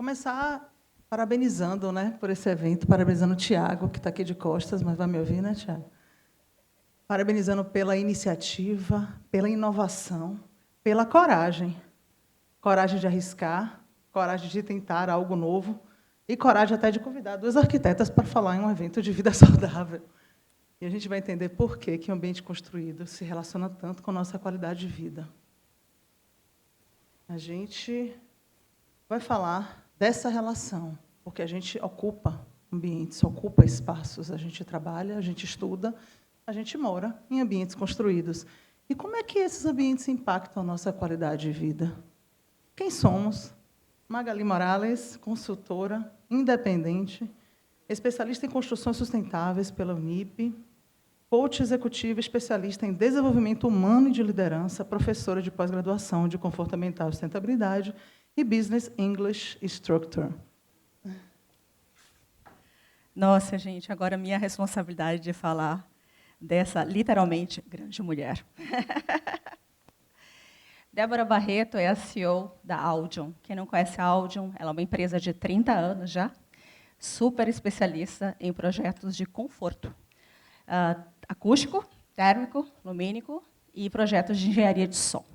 começar parabenizando, né, por esse evento, parabenizando o Tiago, que está aqui de costas, mas vai me ouvir, né, Tiago? Parabenizando pela iniciativa, pela inovação, pela coragem. Coragem de arriscar, coragem de tentar algo novo e coragem até de convidar duas arquitetas para falar em um evento de vida saudável. E a gente vai entender por que o ambiente construído se relaciona tanto com a nossa qualidade de vida. A gente vai falar dessa relação, porque a gente ocupa ambientes, ocupa espaços, a gente trabalha, a gente estuda, a gente mora em ambientes construídos. E como é que esses ambientes impactam a nossa qualidade de vida? Quem somos? Magali Morales, consultora, independente, especialista em construções sustentáveis pela Unip, coach executivo, especialista em desenvolvimento humano e de liderança, professora de pós-graduação de comportamental e sustentabilidade e Business English Instructor. Nossa, gente, agora a minha responsabilidade de falar dessa, literalmente, grande mulher. Débora Barreto é a CEO da Audion. Quem não conhece a Audion, ela é uma empresa de 30 anos já, super especialista em projetos de conforto. Acústico, térmico, lumínico e projetos de engenharia de som.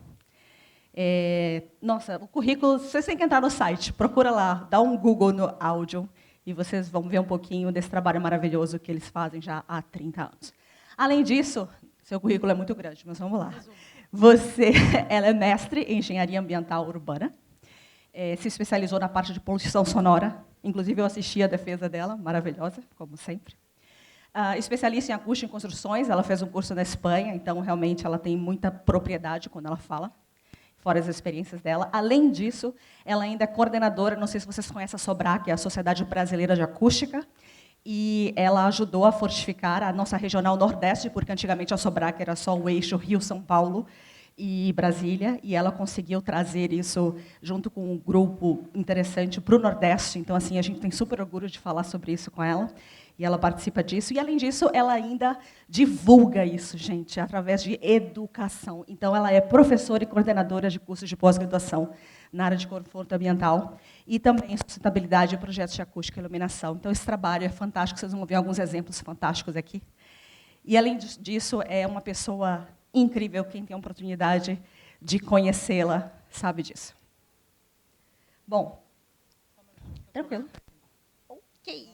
Nossa, o currículo, vocês têm que entrar no site, procura lá, dá um Google no Audion, e vocês vão ver um pouquinho desse trabalho maravilhoso que eles fazem já há 30 anos. Além disso, seu currículo é muito grande, mas vamos lá. Ela é mestre em engenharia ambiental urbana, se especializou na parte de poluição sonora, inclusive eu assisti a defesa dela, maravilhosa, como sempre. Especialista em acústica e construções, ela fez um curso na Espanha, então realmente ela tem muita propriedade quando ela fala, fora as experiências dela. Além disso, ela ainda é coordenadora, não sei se vocês conhecem a SOBRAC, que é a Sociedade Brasileira de Acústica, e ela ajudou a fortificar a nossa regional Nordeste, porque antigamente a SOBRAC era só o eixo Rio-São Paulo e Brasília, e ela conseguiu trazer isso junto com um grupo interessante para o Nordeste. Então, assim, a gente tem super orgulho de falar sobre isso com ela, e ela participa disso. E, além disso, ela ainda divulga isso, gente, através de educação. Então, ela é professora e coordenadora de cursos de pós-graduação na área de conforto ambiental e também sustentabilidade e projetos de acústica e iluminação. Então, esse trabalho é fantástico, vocês vão ver alguns exemplos fantásticos aqui. E, além disso, é uma pessoa incrível, quem tem a oportunidade de conhecê-la sabe disso. Bom, tranquilo. Ok.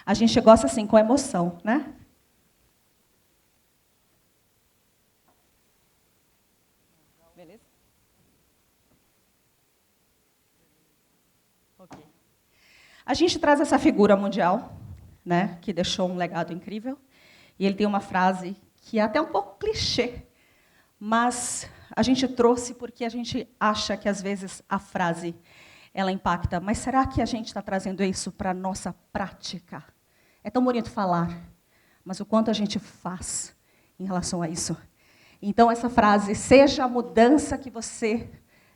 A gente gosta assim, com emoção, né? Beleza? Ok. A gente traz essa figura mundial, né, que deixou um legado incrível, e ele tem uma frase que é até um pouco clichê, mas a gente trouxe porque a gente acha que, às vezes, a frase ela impacta. Mas será que a gente está trazendo isso para a nossa prática? É tão bonito falar, mas o quanto a gente faz em relação a isso? Então, essa frase, seja a mudança que você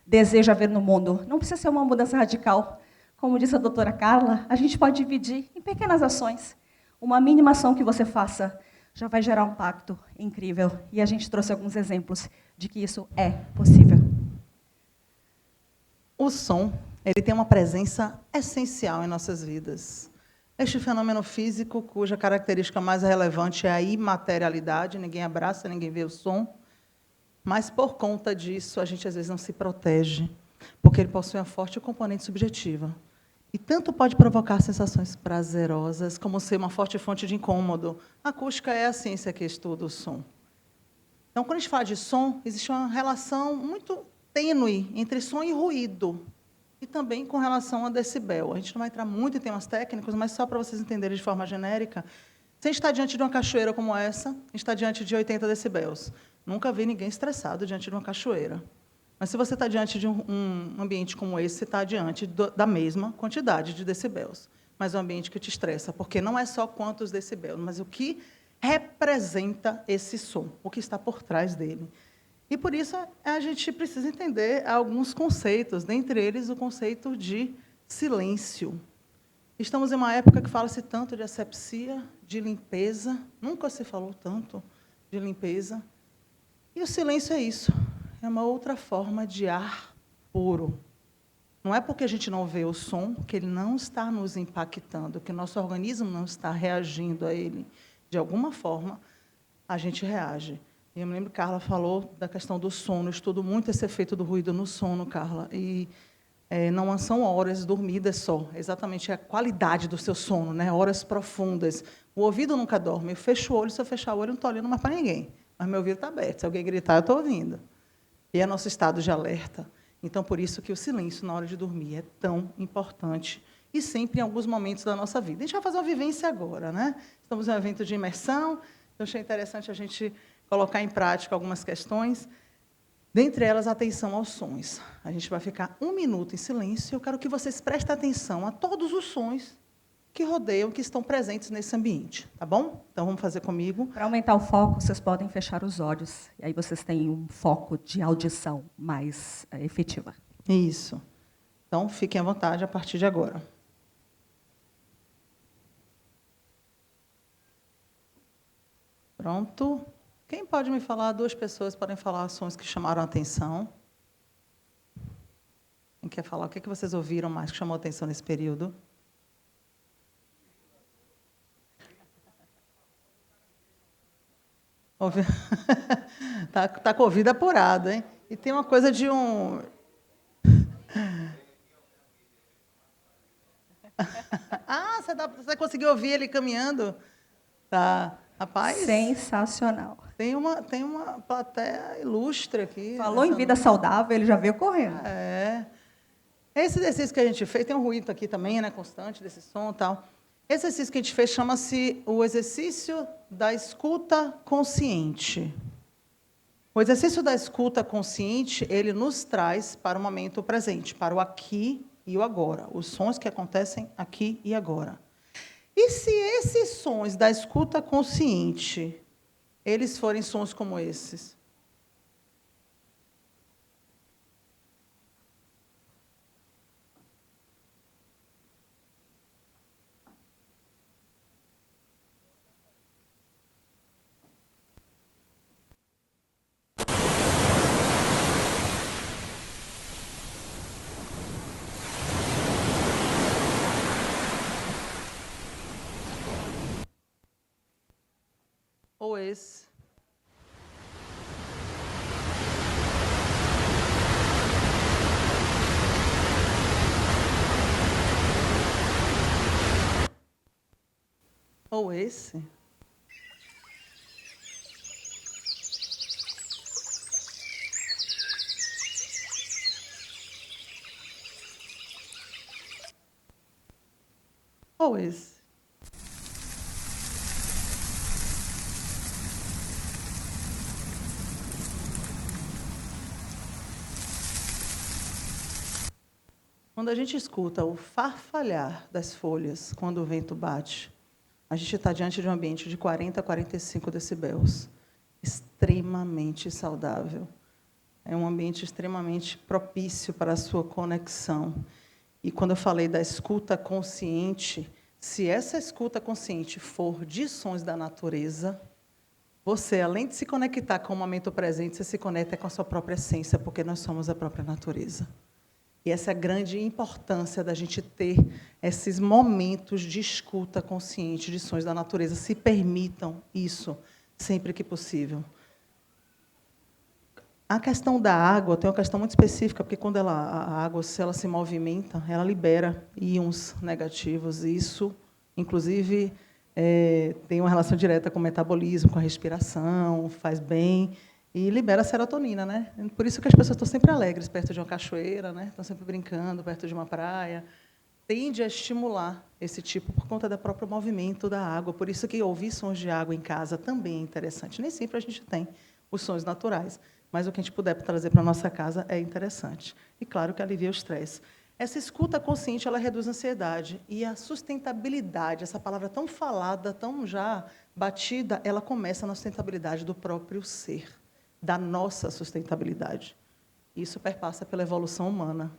deseja ver no mundo. Não precisa ser uma mudança radical. Como disse a doutora Carla, a gente pode dividir em pequenas ações. Uma mínima ação que você faça já vai gerar um impacto incrível. E a gente trouxe alguns exemplos de que isso é possível. O som, ele tem uma presença essencial em nossas vidas. Este fenômeno físico, cuja característica mais relevante é a imaterialidade, ninguém abraça, ninguém vê o som, mas, por conta disso, a gente, às vezes, não se protege, porque ele possui uma forte componente subjetiva. E tanto pode provocar sensações prazerosas, como ser uma forte fonte de incômodo. A acústica é a ciência que estuda o som. Então, quando a gente fala de som, existe uma relação muito tênue entre som e ruído, e também com relação a decibel. A gente não vai entrar muito em temas técnicos, mas só para vocês entenderem de forma genérica, se a gente está diante de uma cachoeira como essa, a gente está diante de 80 decibéis. Nunca vi ninguém estressado diante de uma cachoeira. Mas, se você está diante de um ambiente como esse, você está diante da mesma quantidade de decibéis. Mas é um ambiente que te estressa, porque não é só quantos decibéis, mas o que representa esse som, o que está por trás dele. E, por isso, a gente precisa entender alguns conceitos, dentre eles o conceito de silêncio. Estamos em uma época que fala-se tanto de asepsia, de limpeza, nunca se falou tanto de limpeza. E o silêncio é isso. é uma outra forma de ar puro. Não é porque a gente não vê o som que ele não está nos impactando, que o nosso organismo não está reagindo a ele. De alguma forma, a gente reage. E eu me lembro que Carla falou da questão do sono. Eu estudo muito esse efeito do ruído no sono, Carla. E não são horas dormidas só, exatamente a qualidade do seu sono, né? Horas profundas. O ouvido nunca dorme. Eu fecho o olho, se eu fechar o olho, eu não estou olhando mais para ninguém. Mas meu ouvido está aberto. Se alguém gritar, eu estou ouvindo. E é nosso estado de alerta. Então, por isso que o silêncio na hora de dormir é tão importante. E sempre em alguns momentos da nossa vida. A gente vai fazer uma vivência agora, né? Estamos em um evento de imersão, então achei interessante a gente colocar em prática algumas questões. Dentre elas, atenção aos sons. A gente vai ficar 1 minuto em silêncio. Eu quero que vocês prestem atenção a todos os sons que rodeiam, que estão presentes nesse ambiente. Tá bom? Então, vamos fazer comigo. Para aumentar o foco, vocês podem fechar os olhos. E aí vocês têm um foco de audição mais efetiva. Isso. Então, fiquem à vontade a partir de agora. Pronto. Quem pode me falar? 2 pessoas podem falar sons que chamaram a atenção. Quem quer falar? O que vocês ouviram mais que chamou a atenção nesse período? Tá com o ouvido apurado, hein? E tem uma coisa de um... você conseguiu ouvir ele caminhando? Tá. Rapaz... Sensacional. Tem uma plateia ilustre aqui. Falou em vida saudável, ele já veio correndo. Esse exercício que a gente fez, tem um ruído aqui também, né, constante desse som e tal. Esse exercício que a gente fez chama-se o exercício da escuta consciente. O exercício da escuta consciente, ele nos traz para o momento presente, para o aqui e o agora, os sons que acontecem aqui e agora. E se esses sons da escuta consciente, eles forem sons como esses? Ou esse? Ou esse? Ou esse? Quando a gente escuta o farfalhar das folhas quando o vento bate, a gente está diante de um ambiente de 40 a 45 decibéis, extremamente saudável. É um ambiente extremamente propício para a sua conexão. E quando eu falei da escuta consciente, se essa escuta consciente for de sons da natureza, você, além de se conectar com o momento presente, você se conecta com a sua própria essência, porque nós somos a própria natureza. E essa é a grande importância da gente ter esses momentos de escuta consciente de sons da natureza. Se permitam isso sempre que possível. A questão da água tem uma questão muito específica, porque quando a água, se ela se movimenta, ela libera íons negativos. E isso, inclusive, tem uma relação direta com o metabolismo, com a respiração, faz bem. E libera serotonina, né? Por isso que as pessoas estão sempre alegres perto de uma cachoeira, né? Estão sempre brincando perto de uma praia. Tende a estimular esse tipo por conta do próprio movimento da água. Por isso que ouvir sons de água em casa também é interessante. Nem sempre a gente tem os sons naturais, mas o que a gente puder trazer para a nossa casa é interessante. E, claro, que alivia o estresse. Essa escuta consciente, ela reduz a ansiedade. E a sustentabilidade, essa palavra tão falada, tão já batida, ela começa na sustentabilidade do próprio ser, da nossa sustentabilidade. Isso perpassa pela evolução humana.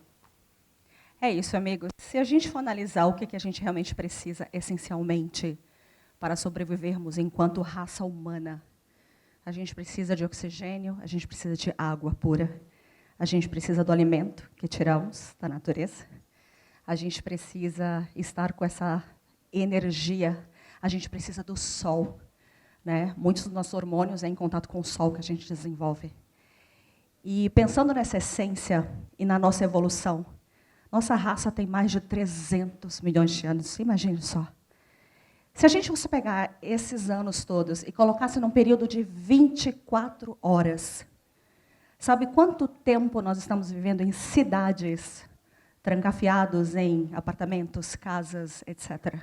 É isso, amigos. Se a gente for analisar o que a gente realmente precisa, essencialmente, para sobrevivermos enquanto raça humana, a gente precisa de oxigênio, a gente precisa de água pura, a gente precisa do alimento que tiramos da natureza, a gente precisa estar com essa energia, a gente precisa do sol, né? Muitos dos nossos hormônios é em contato com o sol que a gente desenvolve. E pensando nessa essência e na nossa evolução, nossa raça tem mais de 300 milhões de anos, imagine só. Se a gente fosse pegar esses anos todos e colocasse num período de 24 horas, sabe quanto tempo nós estamos vivendo em cidades, trancafiados em apartamentos, casas, etc.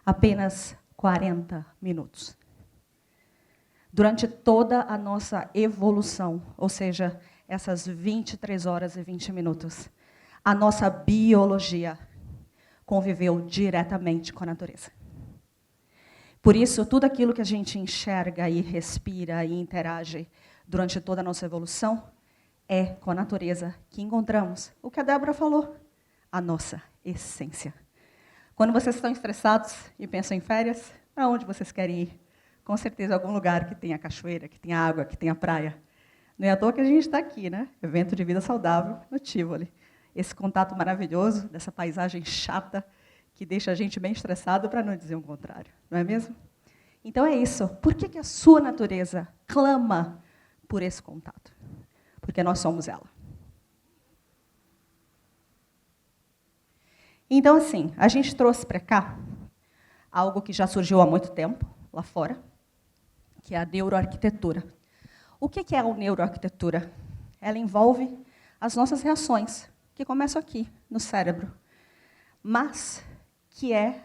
Apenas 40 minutos. Durante toda a nossa evolução, ou seja, essas 23 horas e 20 minutos, a nossa biologia conviveu diretamente com a natureza. Por isso, tudo aquilo que a gente enxerga e respira e interage durante toda a nossa evolução é com a natureza que encontramos o que a Débora falou, a nossa essência. Quando vocês estão estressados e pensam em férias, para onde vocês querem ir? Com certeza algum lugar que tenha cachoeira, que tenha água, que tenha praia. Não é à toa que a gente está aqui, né? Evento de vida saudável no Tivoli. Esse contato maravilhoso dessa paisagem chata que deixa a gente bem estressado, para não dizer o contrário, não é mesmo? Então é isso. Por que a sua natureza clama por esse contato? Porque nós somos ela. Então, assim, a gente trouxe para cá algo que já surgiu há muito tempo, lá fora, que é a neuroarquitetura. O que é a neuroarquitetura? Ela envolve as nossas reações, que começam aqui, no cérebro, mas que é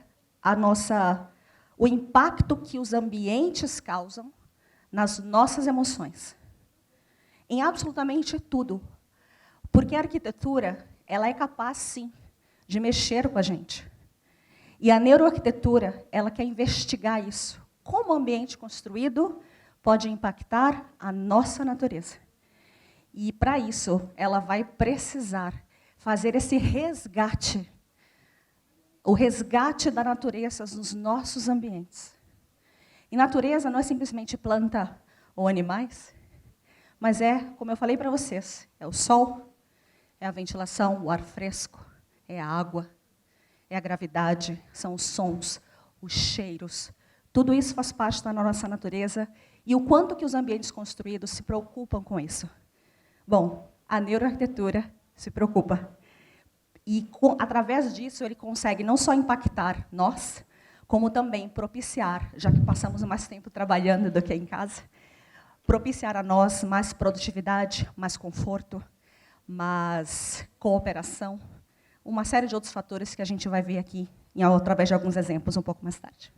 o impacto que os ambientes causam nas nossas emoções. Em absolutamente tudo. Porque a arquitetura, ela é capaz, sim, de mexer com a gente. E a neuroarquitetura, ela quer investigar isso. Como o ambiente construído pode impactar a nossa natureza. E, para isso, ela vai precisar fazer esse resgate, o resgate da natureza nos nossos ambientes. E natureza não é simplesmente planta ou animais, mas é, como eu falei para vocês, é o sol, é a ventilação, o ar fresco, é a água, é a gravidade, são os sons, os cheiros. Tudo isso faz parte da nossa natureza e o quanto que os ambientes construídos se preocupam com isso. Bom, a neuroarquitetura se preocupa. E, através disso, ele consegue não só impactar nós, como também propiciar, já que passamos mais tempo trabalhando do que em casa, propiciar a nós mais produtividade, mais conforto, mais cooperação, uma série de outros fatores que a gente vai ver aqui, através de alguns exemplos, um pouco mais tarde.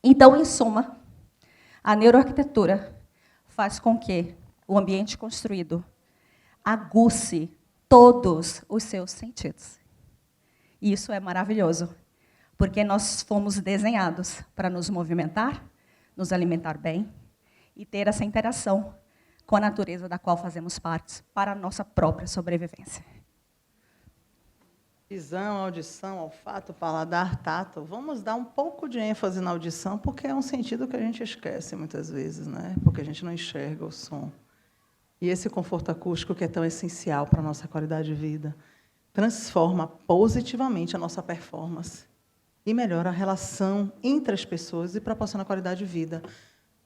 Então, em suma, a neuroarquitetura faz com que o ambiente construído aguce todos os seus sentidos. E isso é maravilhoso, porque nós fomos desenhados para nos movimentar, nos alimentar bem e ter essa interação com a natureza da qual fazemos parte para a nossa própria sobrevivência. Visão, audição, olfato, paladar, tato. Vamos dar um pouco de ênfase na audição, porque é um sentido que a gente esquece muitas vezes, né? Porque a gente não enxerga o som. E esse conforto acústico, que é tão essencial para a nossa qualidade de vida, transforma positivamente a nossa performance e melhora a relação entre as pessoas e proporciona qualidade de vida.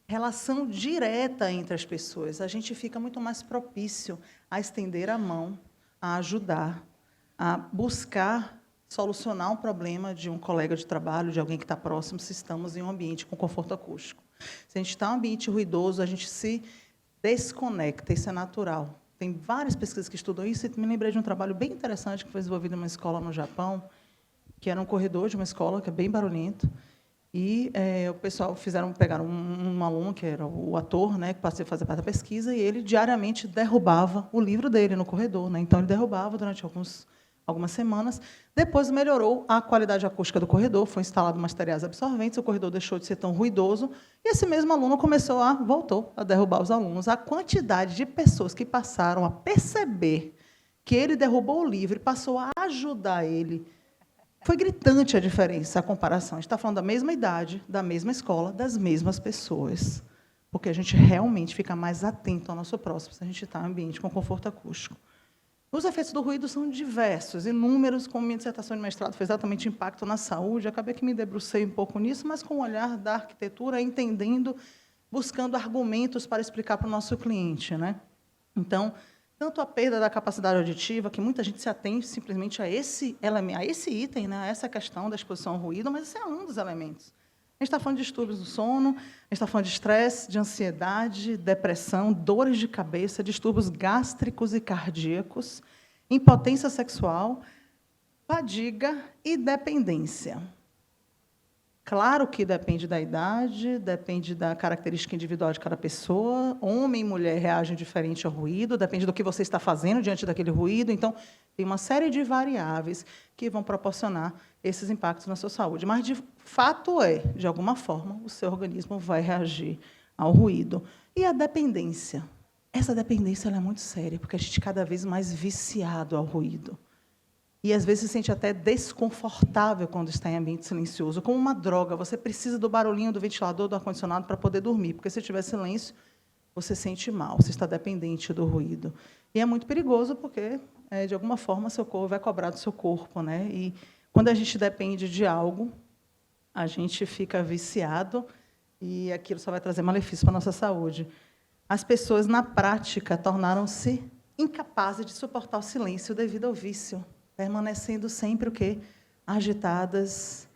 Relação direta entre as pessoas. A gente fica muito mais propício a estender a mão, a ajudar, a buscar solucionar um problema de um colega de trabalho, de alguém que está próximo, se estamos em um ambiente com conforto acústico. Se a gente está em um ambiente ruidoso, a gente se desconecta, isso é natural. Tem várias pesquisas que estudam isso, e me lembrei de um trabalho bem interessante que foi desenvolvido em uma escola no Japão, que era um corredor de uma escola que é bem barulhento, e o pessoal pegaram um aluno, que era o ator, né, que passou a fazer parte da pesquisa, e ele diariamente derrubava o livro dele no corredor, né? Então, ele derrubava durante algumas semanas. Depois melhorou a qualidade acústica do corredor, foi instalado materiais absorventes, o corredor deixou de ser tão ruidoso, e esse mesmo aluno voltou a derrubar os alunos. A quantidade de pessoas que passaram a perceber que ele derrubou o livro e passou a ajudar ele Foi gritante a diferença, a comparação. A gente está falando da mesma idade, da mesma escola, das mesmas pessoas. Porque a gente realmente fica mais atento ao nosso próximo se a gente está em um ambiente com conforto acústico. Os efeitos do ruído são diversos, inúmeros, como minha dissertação de mestrado foi exatamente impacto na saúde, acabei que me debrucei um pouco nisso, mas com o olhar da arquitetura, entendendo, buscando argumentos para explicar para o nosso cliente, né? Então, tanto a perda da capacidade auditiva, que muita gente se atém simplesmente a esse elemento, a esse item, né, a essa questão da exposição ao ruído, mas esse é um dos elementos. A gente está falando de distúrbios do sono, a gente está falando de estresse, de ansiedade, depressão, dores de cabeça, distúrbios gástricos e cardíacos, impotência sexual, fadiga e dependência. Claro que depende da idade, depende da característica individual de cada pessoa. Homem e mulher reagem diferente ao ruído, depende do que você está fazendo diante daquele ruído. Então, tem uma série de variáveis que vão proporcionar esses impactos na sua saúde. Mas, de fato, de alguma forma, o seu organismo vai reagir ao ruído. E a dependência? Essa dependência ela é muito séria, porque a gente é cada vez mais viciado ao ruído. E, às vezes, se sente até desconfortável quando está em ambiente silencioso, como uma droga. Você precisa do barulhinho do ventilador, do ar-condicionado, para poder dormir, porque, se tiver silêncio, você sente mal, você está dependente do ruído. E é muito perigoso, porque, de alguma forma, seu corpo vai cobrar do seu corpo, né? E, quando a gente depende de algo, a gente fica viciado, e aquilo só vai trazer malefício para a nossa saúde. As pessoas, na prática, tornaram-se incapazes de suportar o silêncio devido ao vício, permanecendo sempre o quê? Agitadas,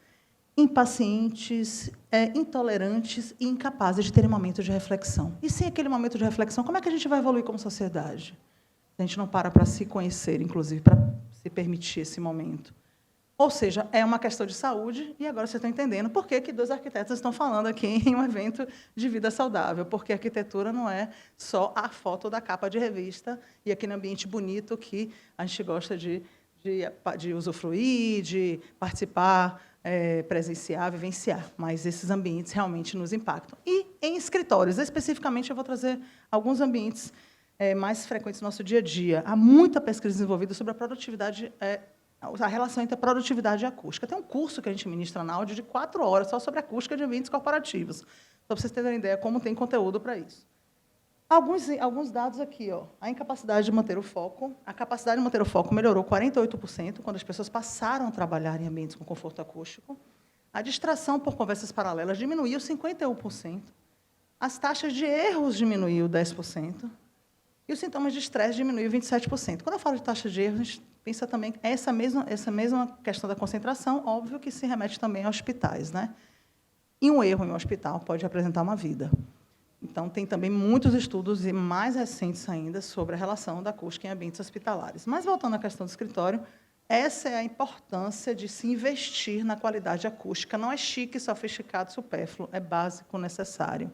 impacientes, intolerantes e incapazes de ter um momento de reflexão. E sem aquele momento de reflexão, como é que a gente vai evoluir como sociedade? A gente não para se conhecer, inclusive, para se permitir esse momento. Ou seja, é uma questão de saúde, e agora vocês estão entendendo por que 2 arquitetos estão falando aqui em um evento de vida saudável, porque a arquitetura não é só a foto da capa de revista e aquele ambiente bonito que a gente gosta de usufruir, de participar, presenciar, vivenciar. Mas esses ambientes realmente nos impactam. E, em escritórios, especificamente, eu vou trazer alguns ambientes mais frequentes no nosso dia a dia. Há muita pesquisa desenvolvida sobre a produtividade, a relação entre a produtividade e a acústica. Tem um curso que a gente ministra na áudio de 4 horas só sobre a acústica de ambientes corporativos, só para vocês terem ideia como tem conteúdo para isso. Alguns dados aqui. A incapacidade de manter o foco. A capacidade de manter o foco melhorou 48% quando as pessoas passaram a trabalhar em ambientes com conforto acústico. A distração por conversas paralelas diminuiu 51%. As taxas de erros diminuiu 10%. E os sintomas de estresse diminuiu 27%. Quando eu falo de taxa de erros, a gente pensa também essa mesma questão da concentração, óbvio que se remete também a hospitais, né? E um erro em um hospital pode representar uma vida. Então, tem também muitos estudos, e mais recentes ainda, sobre a relação da acústica em ambientes hospitalares. Mas, voltando à questão do escritório, essa é a importância de se investir na qualidade acústica. Não é chique, sofisticado, supérfluo, é básico, necessário.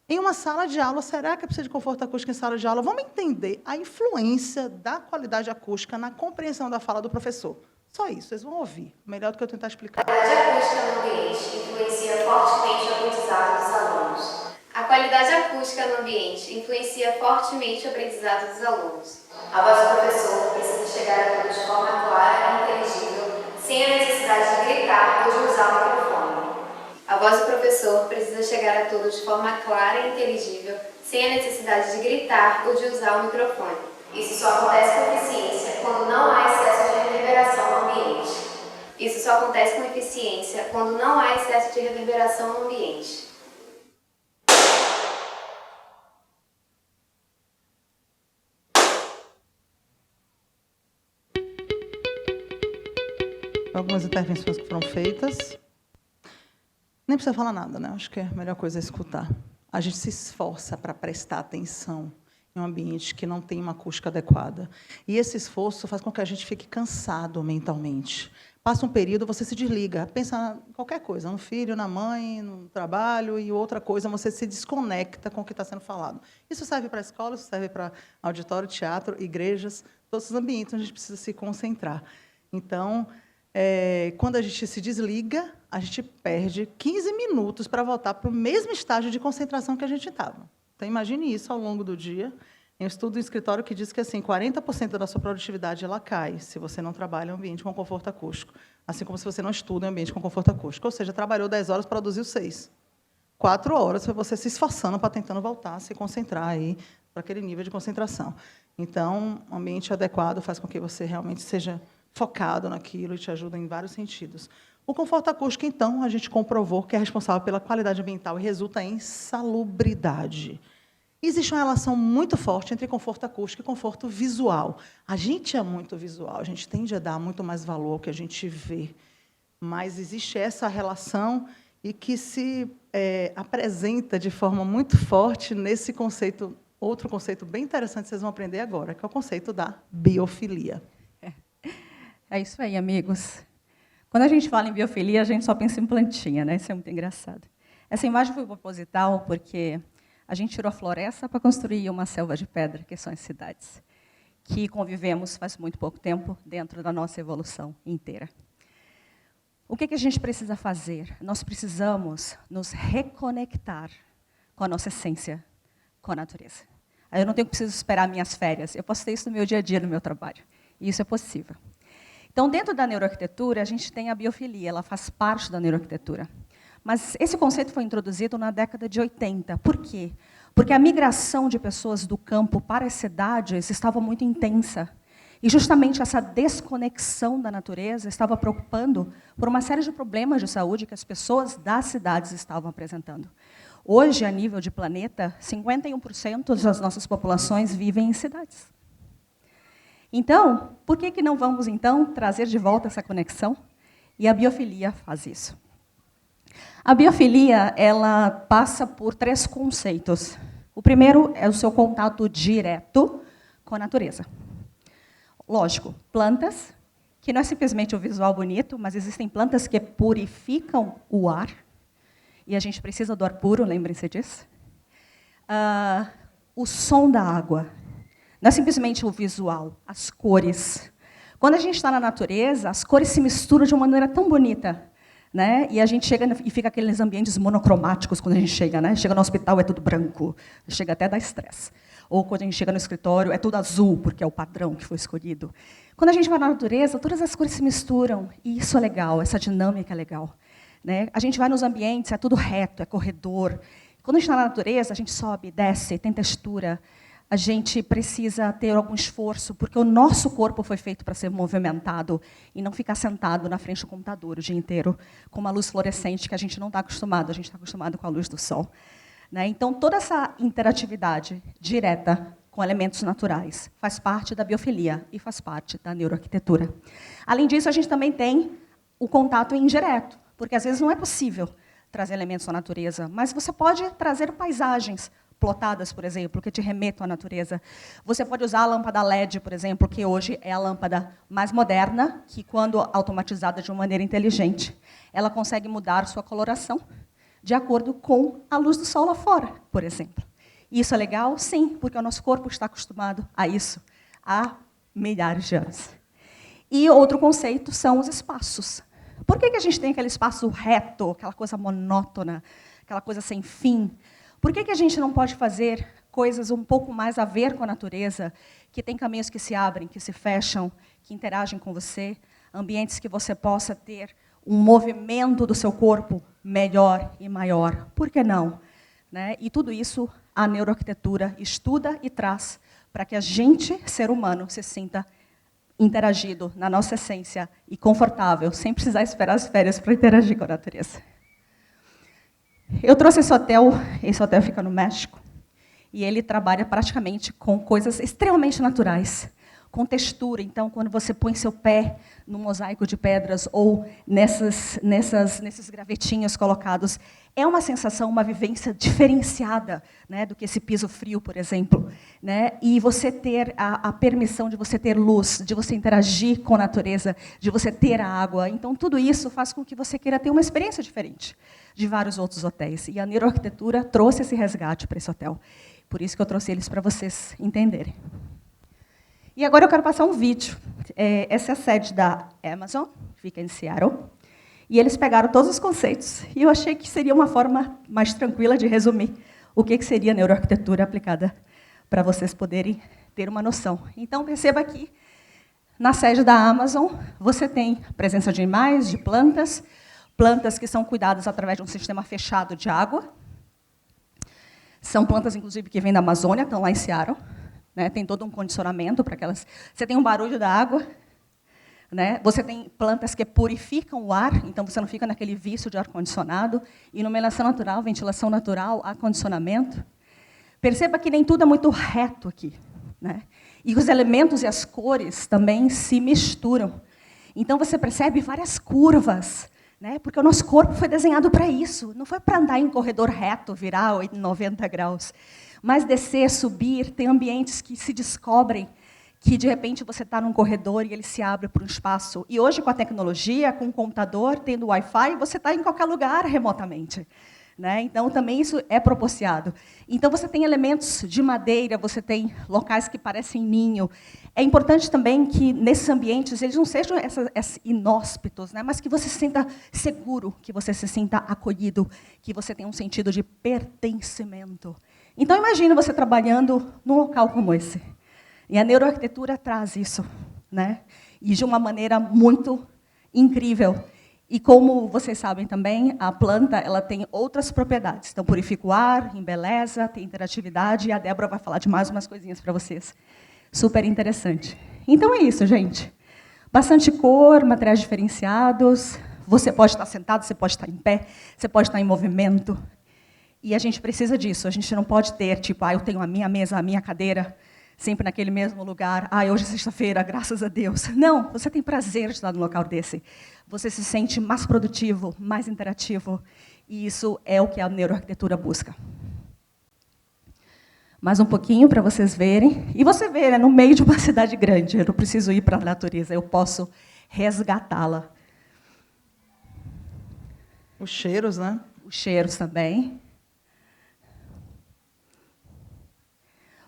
Em uma sala de aula, será que precisa de conforto acústico em sala de aula? Vamos entender a influência da qualidade acústica na compreensão da fala do professor. Só isso, vocês vão ouvir, melhor do que eu tentar explicar. A qualidade acústica no ambiente influencia fortemente o aprendizado dos alunos. A qualidade acústica no ambiente influencia fortemente o aprendizado dos alunos. A voz do professor precisa chegar a todos de forma clara e inteligível, sem a necessidade de gritar ou de usar o microfone. A voz do professor precisa chegar a todos de forma clara e inteligível, sem a necessidade de gritar ou de usar o microfone. Isso só acontece com eficiência quando não há excesso de reverberação no ambiente. Isso só acontece com eficiência quando não há excesso de reverberação no ambiente. Algumas intervenções que foram feitas. Nem precisa falar nada, né? Acho que a melhor coisa é escutar. A gente se esforça para prestar atenção em um ambiente que não tem uma acústica adequada. E esse esforço faz com que a gente fique cansado mentalmente. Passa um período, você se desliga, pensa em qualquer coisa, no filho, na mãe, no trabalho, e outra coisa, você se desconecta com o que está sendo falado. Isso serve para a escola, isso serve para auditório, teatro, igrejas, todos os ambientes onde a gente precisa se concentrar. Então, quando a gente se desliga, a gente perde 15 minutos para voltar para o mesmo estágio de concentração que a gente estava. Então, imagine isso ao longo do dia. Tem um estudo do escritório que diz que 40% da sua produtividade ela cai se você não trabalha em um ambiente com conforto acústico. Assim como se você não estuda em ambiente com conforto acústico. Ou seja, trabalhou 10 horas, produziu 6. 4 horas foi você se esforçando para tentando voltar a se concentrar aí para aquele nível de concentração. Então, um ambiente adequado faz com que você realmente seja focado naquilo e te ajuda em vários sentidos. O conforto acústico, então, a gente comprovou que é responsável pela qualidade ambiental e resulta em salubridade. Existe uma relação muito forte entre conforto acústico e conforto visual. A gente é muito visual, a gente tende a dar muito mais valor ao que a gente vê. Mas existe essa relação e que se apresenta de forma muito forte nesse conceito, outro conceito bem interessante que vocês vão aprender agora, que é o conceito da biofilia. É isso aí, amigos. Quando a gente fala em biofilia, a gente só pensa em plantinha, né? Isso é muito engraçado. Essa imagem foi proposital porque a gente tirou a floresta para construir uma selva de pedra, que são as cidades, que convivemos faz muito pouco tempo dentro da nossa evolução inteira. O que a gente precisa fazer? Nós precisamos nos reconectar com a nossa essência, com a natureza. Eu não preciso esperar minhas férias, eu posso ter isso no meu dia a dia, no meu trabalho. E isso é possível. Então, dentro da neuroarquitetura, a gente tem a biofilia, ela faz parte da neuroarquitetura. Mas esse conceito foi introduzido na década de 80. Por quê? Porque a migração de pessoas do campo para as cidades estava muito intensa. E justamente essa desconexão da natureza estava preocupando por uma série de problemas de saúde que as pessoas das cidades estavam apresentando. Hoje, a nível de planeta, 51% das nossas populações vivem em cidades. Então, por que não vamos, então, trazer de volta essa conexão? E a biofilia faz isso. A biofilia, ela passa por 3 conceitos. O primeiro é o seu contato direto com a natureza. Lógico, plantas, que não é simplesmente o visual bonito, mas existem plantas que purificam o ar, e a gente precisa do ar puro, lembrem-se disso. O som da água. Não é simplesmente o visual, as cores. Quando a gente está na natureza, as cores se misturam de uma maneira tão bonita, né? E a gente chega e fica aqueles ambientes monocromáticos quando a gente chega, né? Chega no hospital, é tudo branco, chega até a dar estresse. Ou quando a gente chega no escritório, é tudo azul, porque é o padrão que foi escolhido. Quando a gente vai na natureza, todas as cores se misturam, e isso é legal, essa dinâmica é legal, né? A gente vai nos ambientes, é tudo reto, é corredor. Quando a gente está na natureza, a gente sobe, desce, tem textura. A gente precisa ter algum esforço, porque o nosso corpo foi feito para ser movimentado e não ficar sentado na frente do computador o dia inteiro, com uma luz fluorescente que a gente não está acostumado, a gente está acostumado com a luz do sol. Né? Então, toda essa interatividade direta com elementos naturais faz parte da biofilia e faz parte da neuroarquitetura. Além disso, a gente também tem o contato indireto, porque às vezes não é possível trazer elementos da natureza, mas você pode trazer paisagens plotadas, por exemplo, que te remetam à natureza. Você pode usar a lâmpada LED, por exemplo, que hoje é a lâmpada mais moderna, que, quando automatizada de uma maneira inteligente, ela consegue mudar sua coloração de acordo com a luz do sol lá fora, por exemplo. Isso é legal? Sim, porque o nosso corpo está acostumado a isso há milhares de anos. E outro conceito são os espaços. Por que a gente tem aquele espaço reto, aquela coisa monótona, aquela coisa sem fim? Por que a gente não pode fazer coisas um pouco mais a ver com a natureza, que tem caminhos que se abrem, que se fecham, que interagem com você, ambientes que você possa ter um movimento do seu corpo melhor e maior? Por que não? Né? E tudo isso a neuroarquitetura estuda e traz para que a gente, ser humano, se sinta interagido na nossa essência e confortável, sem precisar esperar as férias para interagir com a natureza. Eu trouxe esse hotel fica no México, e ele trabalha praticamente com coisas extremamente naturais, com textura. Então, quando você põe seu pé num mosaico de pedras ou nesses gravetinhos colocados, é uma sensação, uma vivência diferenciada, né, do que esse piso frio, por exemplo. Né? E você ter a permissão de você ter luz, de você interagir com a natureza, de você ter a água. Então, tudo isso faz com que você queira ter uma experiência diferente de vários outros hotéis. E a neuroarquitetura trouxe esse resgate para esse hotel. Por isso que eu trouxe eles para vocês entenderem. E agora eu quero passar um vídeo. Essa é a sede da Amazon, fica em Seattle. E eles pegaram todos os conceitos. E eu achei que seria uma forma mais tranquila de resumir o que seria a neuroarquitetura aplicada, para vocês poderem ter uma noção. Então, perceba aqui, Na sede da Amazon, você tem presença de animais, de plantas que são cuidadas através de um sistema fechado de água. São plantas, inclusive, que vêm da Amazônia, estão lá em Seattle. Né? Tem todo um condicionamento para aquelas... Você tem um barulho da água. Né? Você tem plantas que purificam o ar, então você não fica naquele vício de ar-condicionado. Iluminação natural, ventilação natural, ar-condicionamento. Perceba que nem tudo é muito reto aqui. Né? E os elementos e as cores também se misturam. Então, você percebe várias curvas, né? Porque o nosso corpo foi desenhado para isso. Não foi para andar em um corredor reto, virar 90 graus. Mas descer, subir, tem ambientes que se descobrem que, de repente, você está num corredor e ele se abre para um espaço. E hoje, com a tecnologia, com o computador, tendo Wi-Fi, você está em qualquer lugar remotamente. Né? Então, também isso é propiciado. Então, você tem elementos de madeira, você tem locais que parecem ninho. É importante também que, nesses ambientes, eles não sejam esses inóspitos, né? Mas que você se sinta seguro, que você se sinta acolhido, que você tenha um sentido de pertencimento. Então, imagine você trabalhando num local como esse. E a neuroarquitetura traz isso, né? E de uma maneira muito incrível. E como vocês sabem também, a planta ela tem outras propriedades. Então, purifica o ar, embeleza, tem interatividade, e a Débora vai falar de mais umas coisinhas para vocês. Super interessante. Então, é isso, gente. Bastante cor, materiais diferenciados. Você pode estar sentado, você pode estar em pé, você pode estar em movimento. E a gente precisa disso. A gente não pode ter, tipo, eu tenho a minha mesa, a minha cadeira, sempre naquele mesmo lugar. Hoje é sexta-feira, graças a Deus. Não, você tem prazer de estar num local desse. Você se sente mais produtivo, mais interativo. E isso é o que a neuroarquitetura busca. Mais um pouquinho para vocês verem. E você vê, né, no meio de uma cidade grande. Eu não preciso ir para a natureza, eu posso resgatá-la. Os cheiros, né? Os cheiros também.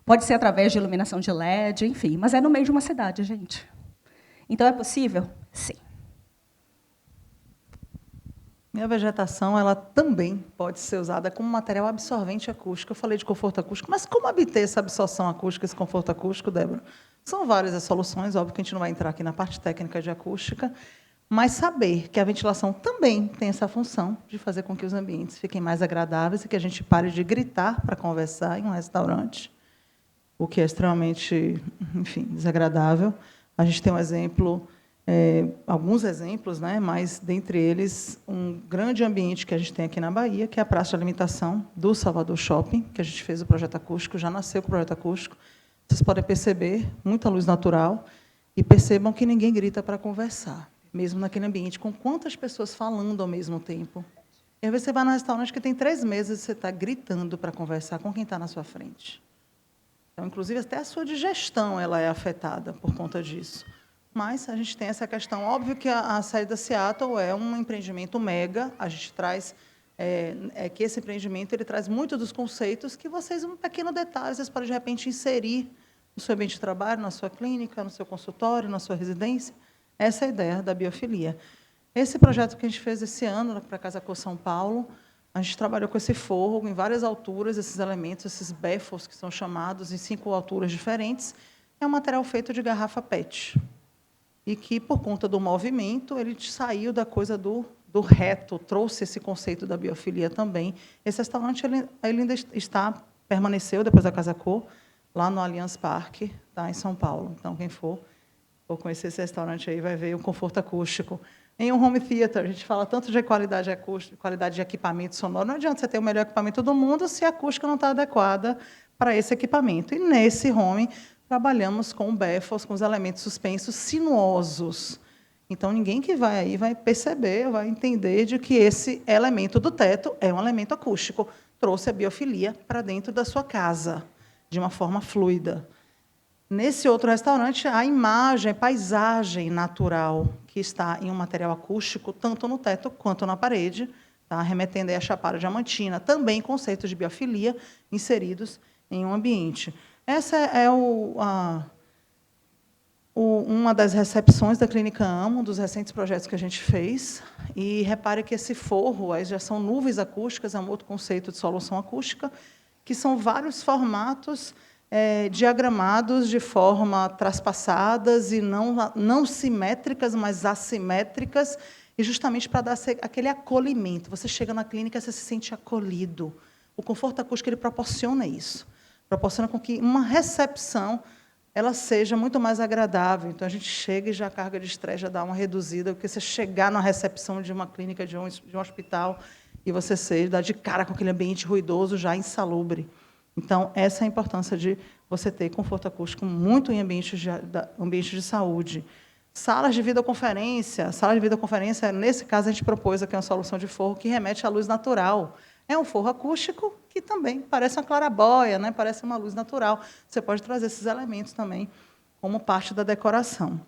Pode ser através de iluminação de LED, enfim. Mas é no meio de uma cidade, gente. Então, é possível? Sim. E a vegetação ela também pode ser usada como material absorvente acústico. Eu falei de conforto acústico, mas como obter essa absorção acústica, esse conforto acústico, Débora? São várias as soluções, óbvio que a gente não vai entrar aqui na parte técnica de acústica, mas saber que a ventilação também tem essa função de fazer com que os ambientes fiquem mais agradáveis e que a gente pare de gritar para conversar em um restaurante, o que é extremamente, enfim, desagradável. A gente tem um exemplo... alguns exemplos, né, mas, dentre eles, um grande ambiente que a gente tem aqui na Bahia, que é a Praça de Alimentação do Salvador Shopping, que a gente fez o projeto acústico, já nasceu com o projeto acústico. Vocês podem perceber muita luz natural e percebam que ninguém grita para conversar, mesmo naquele ambiente, com quantas pessoas falando ao mesmo tempo. E, às vezes, você vai num restaurante que tem 3 mesas e você está gritando para conversar com quem está na sua frente. Então, inclusive, até a sua digestão ela é afetada por conta disso. Mas a gente tem essa questão. Óbvio que a saída da Seattle é um empreendimento mega. A gente traz que esse empreendimento ele traz muitos dos conceitos que vocês, um pequeno detalhe, vocês podem, de repente, inserir no seu ambiente de trabalho, na sua clínica, no seu consultório, na sua residência. Essa é a ideia da biofilia. Esse projeto que a gente fez esse ano, para a Casa Cor São Paulo, a gente trabalhou com esse forro em várias alturas, esses elementos, esses baffles, que são chamados, em 5 alturas diferentes. É um material feito de garrafa PET. E que, por conta do movimento, ele saiu da coisa do reto, trouxe esse conceito da biofilia também. Esse restaurante ele ainda permaneceu, depois da Casa Cor, lá no Allianz Parque, tá, em São Paulo. Então, quem for conhecer esse restaurante aí vai ver o conforto acústico. Em um home theater, a gente fala tanto de qualidade acústica, qualidade de equipamento sonoro. Não adianta você ter o melhor equipamento do mundo se a acústica não está adequada para esse equipamento. E, nesse home, trabalhamos com baffles, com os elementos suspensos sinuosos. Então, ninguém que vai aí vai perceber, vai entender de que esse elemento do teto é um elemento acústico. Trouxe a biofilia para dentro da sua casa, de uma forma fluida. Nesse outro restaurante, a imagem, a paisagem natural que está em um material acústico, tanto no teto quanto na parede, tá? Remetendo aí à Chapada Diamantina, também conceitos de biofilia inseridos em um ambiente. Essa é uma das recepções da Clínica Amo, um dos recentes projetos que a gente fez. E repare que esse forro, aí já são nuvens acústicas, é um outro conceito de solução acústica, que são vários formatos diagramados de forma traspassadas e não simétricas, mas assimétricas, e justamente para dar aquele acolhimento. Você chega na clínica, você se sente acolhido. O conforto acústico ele proporciona isso. Proporciona com que uma recepção ela seja muito mais agradável. Então, a gente chega e já a carga de estresse já dá uma reduzida, porque você chegar na recepção de uma clínica, de um hospital, e você dar de cara com aquele ambiente ruidoso, já insalubre. Então, essa é a importância de você ter conforto acústico muito em ambientes de saúde. Salas de videoconferência. Sala de videoconferência, nesse caso, a gente propôs aqui uma solução de forro que remete à luz natural. É um forro acústico que também parece uma clarabóia, né? Parece uma luz natural. Você pode trazer esses elementos também como parte da decoração.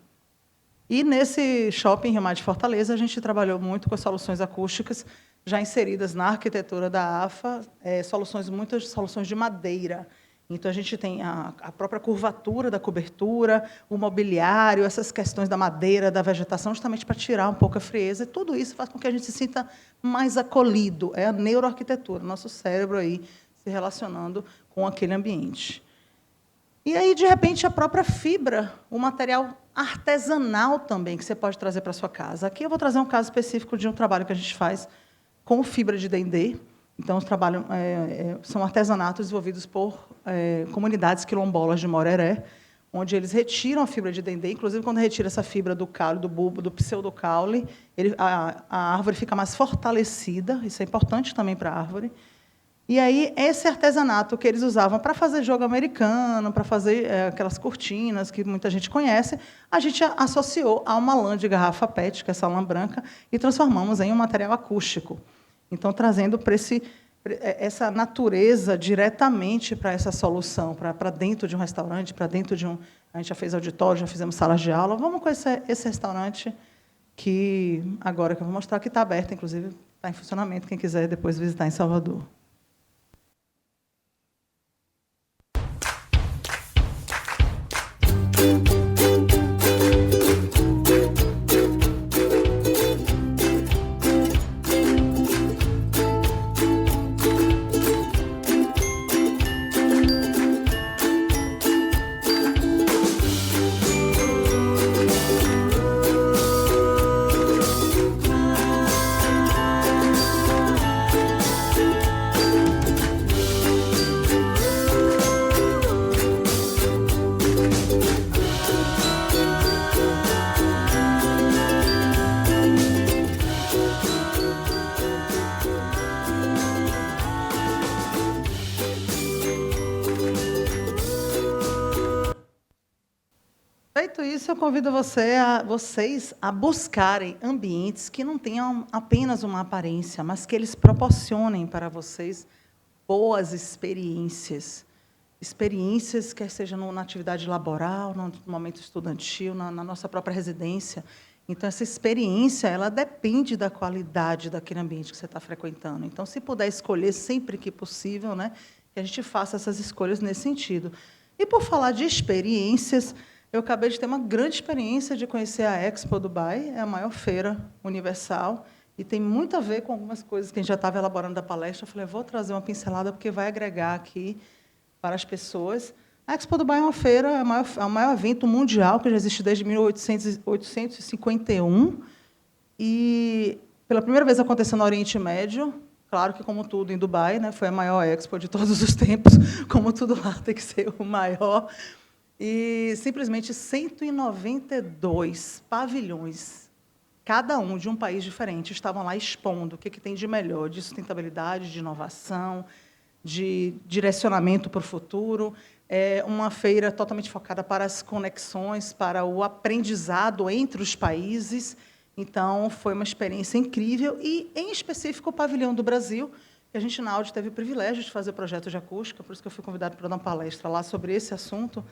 E, nesse shopping Rio Mar de Fortaleza, a gente trabalhou muito com as soluções acústicas, já inseridas na arquitetura da AFA, muitas soluções de madeira. Então, a gente tem a própria curvatura da cobertura, o mobiliário, essas questões da madeira, da vegetação, justamente para tirar um pouco a frieza. E tudo isso faz com que a gente se sinta mais acolhido. É a neuroarquitetura, nosso cérebro aí se relacionando com aquele ambiente. E aí, de repente, a própria fibra, o material artesanal também, que você pode trazer para a sua casa. Aqui eu vou trazer um caso específico de um trabalho que a gente faz com fibra de dendê. Então, os trabalhos são artesanatos desenvolvidos por comunidades quilombolas de Moreré, onde eles retiram a fibra de dendê. Inclusive, quando retira essa fibra do caule, do bulbo, do pseudocaule, a árvore fica mais fortalecida. Isso é importante também para a árvore. E aí, esse artesanato que eles usavam para fazer jogo americano, para fazer aquelas cortinas que muita gente conhece, a gente associou a uma lã de garrafa PET, que é essa lã branca, e transformamos em um material acústico. Então, trazendo essa natureza diretamente para essa solução, para dentro de um restaurante, para dentro de um... A gente já fez auditório, já fizemos salas de aula. Vamos conhecer esse restaurante que, agora que eu vou mostrar, que está aberto, inclusive, está em funcionamento, quem quiser depois visitar em Salvador. Feito isso, eu convido vocês a buscarem ambientes que não tenham apenas uma aparência, mas que eles proporcionem para vocês boas experiências. Experiências, quer seja na atividade laboral, no momento estudantil, na nossa própria residência. Então, essa experiência ela depende da qualidade daquele ambiente que você está frequentando. Então, se puder escolher sempre que possível, né, que a gente faça essas escolhas nesse sentido. E, por falar de experiências, eu acabei de ter uma grande experiência de conhecer a Expo Dubai, é a maior feira universal, e tem muito a ver com algumas coisas que a gente já estava elaborando da palestra. Eu falei, vou trazer uma pincelada, porque vai agregar aqui para as pessoas. A Expo Dubai é uma feira, é o maior evento mundial, que já existe desde 1851, e pela primeira vez aconteceu no Oriente Médio. Claro que, como tudo em Dubai, né, foi a maior Expo de todos os tempos, como tudo lá tem que ser o maior. E, simplesmente, 192 pavilhões, cada um de um país diferente, estavam lá expondo o que tem de melhor, de sustentabilidade, de inovação, de direcionamento para o futuro. É uma feira totalmente focada para as conexões, para o aprendizado entre os países. Então, foi uma experiência incrível. E, em específico, o Pavilhão do Brasil, que a gente, na Audi, teve o privilégio de fazer o projeto de acústica, por isso que eu fui convidada para dar uma palestra lá sobre esse assunto.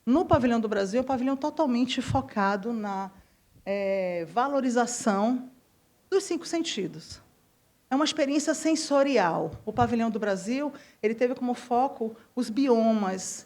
No Pavilhão do Brasil, é um pavilhão totalmente focado na valorização dos 5 sentidos. É uma experiência sensorial. O Pavilhão do Brasil ele teve como foco os biomas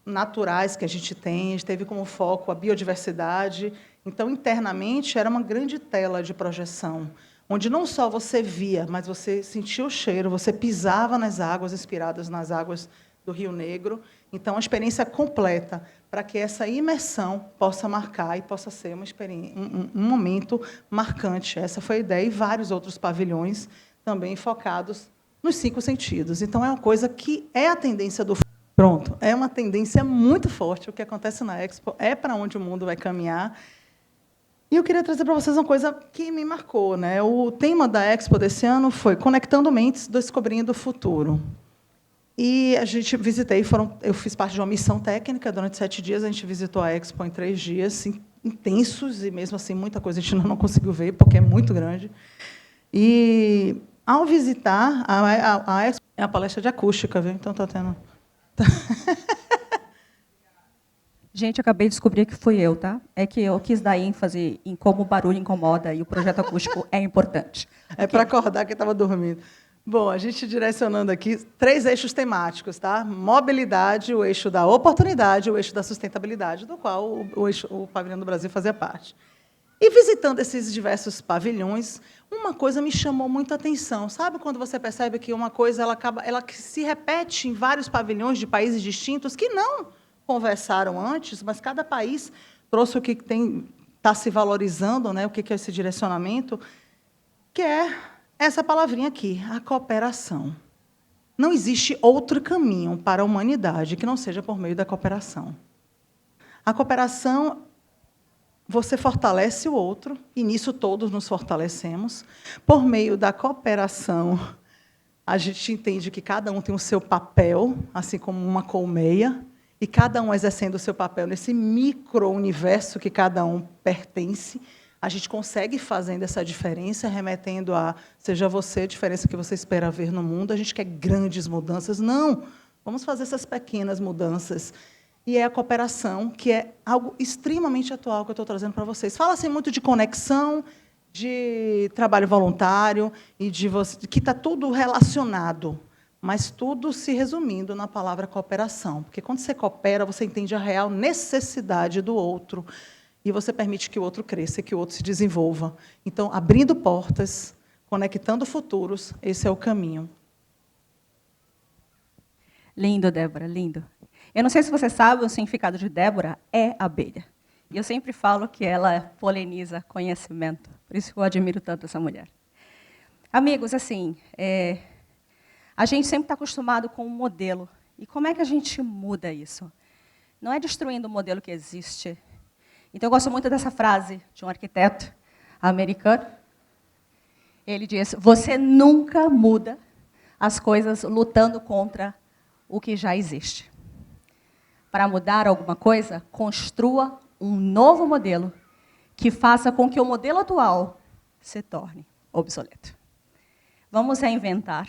naturais que a gente tem, teve como foco a biodiversidade. Então, internamente, era uma grande tela de projeção, onde não só você via, mas você sentia o cheiro, você pisava nas águas, inspiradas nas águas do Rio Negro. Então, uma experiência completa para que essa imersão possa marcar e possa ser um momento marcante. Essa foi a ideia, e vários outros pavilhões também focados nos 5 sentidos. Então, é uma coisa que é a tendência do... Pronto, é uma tendência muito forte. O que acontece na Expo é para onde o mundo vai caminhar. E eu queria trazer para vocês uma coisa que me marcou, né? O tema da Expo desse ano foi Conectando Mentes, Descobrindo o Futuro. E a gente eu fiz parte de uma missão técnica durante 7 dias. A gente visitou a Expo em 3 dias, intensos, e mesmo assim muita coisa a gente ainda não conseguiu ver, porque é muito grande. E, ao visitar a Expo, é a palestra de acústica, viu? Então está tendo... Gente, eu acabei de descobrir que fui eu, tá? É que eu quis dar ênfase em como o barulho incomoda e o projeto acústico é importante. É para acordar quem estava dormindo. Bom, a gente direcionando aqui 3 eixos temáticos, tá? Mobilidade, o eixo da oportunidade, o eixo da sustentabilidade, do qual o Pavilhão do Brasil fazia parte. E visitando esses diversos pavilhões, uma coisa me chamou muita atenção. Sabe quando você percebe que uma coisa ela se repete em vários pavilhões de países distintos que não conversaram antes, mas cada país trouxe o que está se valorizando, né? O que é esse direcionamento, que é essa palavrinha aqui, a cooperação. Não existe outro caminho para a humanidade que não seja por meio da cooperação. A cooperação, você fortalece o outro, e nisso todos nos fortalecemos. Por meio da cooperação, a gente entende que cada um tem o seu papel, assim como uma colmeia, e cada um exercendo o seu papel nesse micro-universo que cada um pertence, a gente consegue fazendo essa diferença, remetendo a seja você a diferença que você espera ver no mundo. A gente quer grandes mudanças. Não, vamos fazer essas pequenas mudanças. E é a cooperação, que é algo extremamente atual que eu estou trazendo para vocês. Fala-se muito de conexão, de trabalho voluntário, e que está tudo relacionado, mas tudo se resumindo na palavra cooperação. Porque, quando você coopera, você entende a real necessidade do outro, e você permite que o outro cresça, que o outro se desenvolva. Então, abrindo portas, conectando futuros, esse é o caminho. Lindo, Débora, lindo. Eu não sei se você sabe, o significado de Débora é abelha. E eu sempre falo que ela poliniza conhecimento. Por isso que eu admiro tanto essa mulher. Amigos, assim, a gente sempre está acostumado com um modelo. E como é que a gente muda isso? Não é destruindo o modelo que existe. Então, eu gosto muito dessa frase de um arquiteto americano. Ele diz, você nunca muda as coisas lutando contra o que já existe. Para mudar alguma coisa, construa um novo modelo que faça com que o modelo atual se torne obsoleto. Vamos reinventar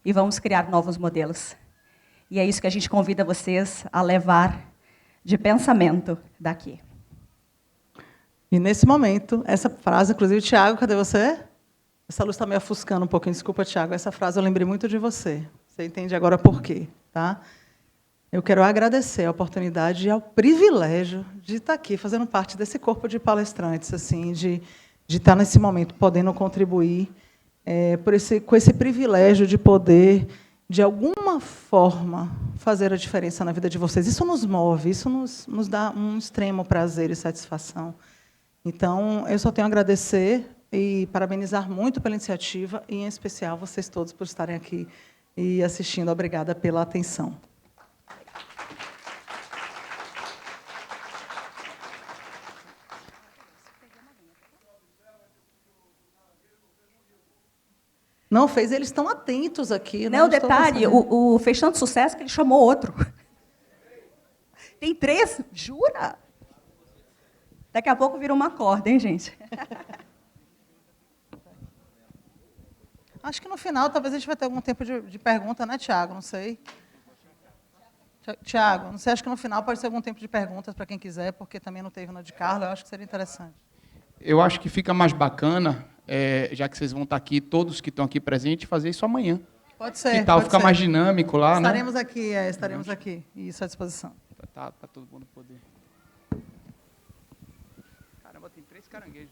e vamos criar novos modelos. E é isso que a gente convida vocês a levar de pensamento daqui. E, nesse momento, essa frase, inclusive, Tiago, cadê você? Essa luz está me ofuscando um pouquinho, desculpa, Tiago. Essa frase eu lembrei muito de você. Você entende agora por quê, tá? Eu quero agradecer a oportunidade e ao privilégio de estar aqui, fazendo parte desse corpo de palestrantes, assim, de estar nesse momento podendo contribuir com esse privilégio de poder, de alguma forma, fazer a diferença na vida de vocês. Isso nos move, isso nos dá um extremo prazer e satisfação. Então, eu só tenho a agradecer e parabenizar muito pela iniciativa, e, em especial, vocês todos por estarem aqui e assistindo. Obrigada pela atenção. Não fez, eles estão atentos aqui. Não, detalhe, o Fechando Sucesso, que ele chamou outro. Tem 3, jura? Daqui a pouco vira uma corda, hein, gente? Acho que no final, talvez a gente vai ter algum tempo de pergunta, né, Tiago? Não sei. Tiago, não sei, acho que no final pode ser algum tempo de perguntas para quem quiser, porque também não teve na de Carla, eu acho que seria interessante. Eu acho que fica mais bacana, já que vocês vão estar aqui, todos que estão aqui presentes, fazer isso amanhã. Pode ser. Que tal? Pode Fica ser. mais dinâmico lá, estaremos né? Aqui, estaremos aqui. Isso à disposição. Para todo mundo poder. Caramba, tem 3 caranguejos.